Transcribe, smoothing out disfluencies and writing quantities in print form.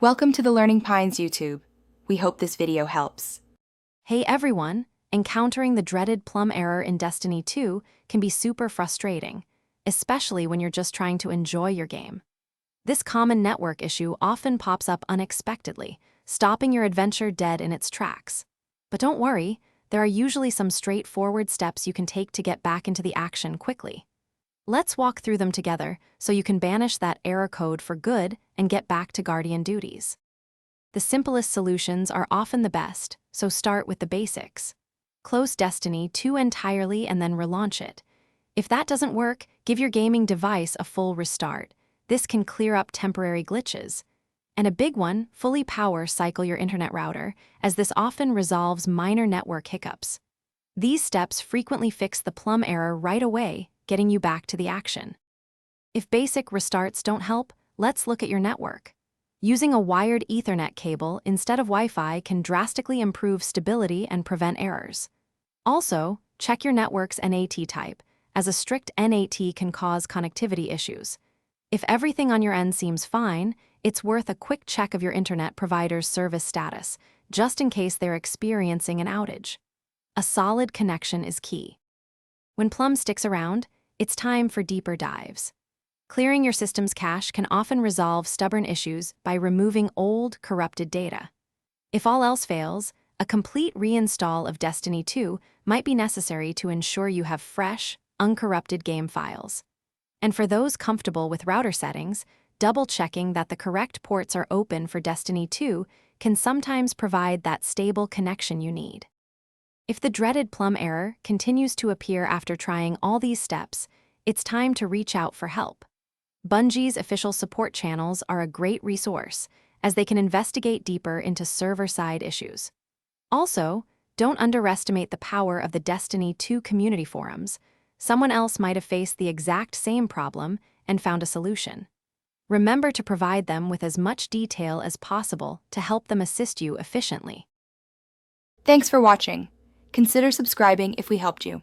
Welcome to the Learning Pines YouTube. We hope this video helps. Hey everyone, encountering the dreaded plum error in Destiny 2 can be super frustrating, especially when you're just trying to enjoy your game. This common network issue often pops up unexpectedly, stopping your adventure dead in its tracks. But don't worry, there are usually some straightforward steps you can take to get back into the action quickly. Let's walk through them together so you can banish that error code for good and get back to Guardian duties. The simplest solutions are often the best, so start with the basics. Close Destiny 2 entirely and then relaunch it. If that doesn't work, give your gaming device a full restart. This can clear up temporary glitches. And a big one, fully power cycle your internet router, as this often resolves minor network hiccups. These steps frequently fix the plum error right away, getting you back to the action. If basic restarts don't help, let's look at your network. Using a wired Ethernet cable instead of Wi-Fi can drastically improve stability and prevent errors. Also, check your network's NAT type, as a strict NAT can cause connectivity issues. If everything on your end seems fine, it's worth a quick check of your internet provider's service status, just in case they're experiencing an outage. A solid connection is key. When Plum sticks around, it's time for deeper dives. Clearing your system's cache can often resolve stubborn issues by removing old, corrupted data. If all else fails, a complete reinstall of Destiny 2 might be necessary to ensure you have fresh, uncorrupted game files. And for those comfortable with router settings, double-checking that the correct ports are open for Destiny 2 can sometimes provide that stable connection you need. If the dreaded plum error continues to appear after trying all these steps, it's time to reach out for help. Bungie's official support channels are a great resource, as they can investigate deeper into server-side issues. Also, don't underestimate the power of the Destiny 2 community forums. Someone else might have faced the exact same problem and found a solution. Remember to provide them with as much detail as possible to help them assist you efficiently. Thanks for watching. Consider subscribing if we helped you.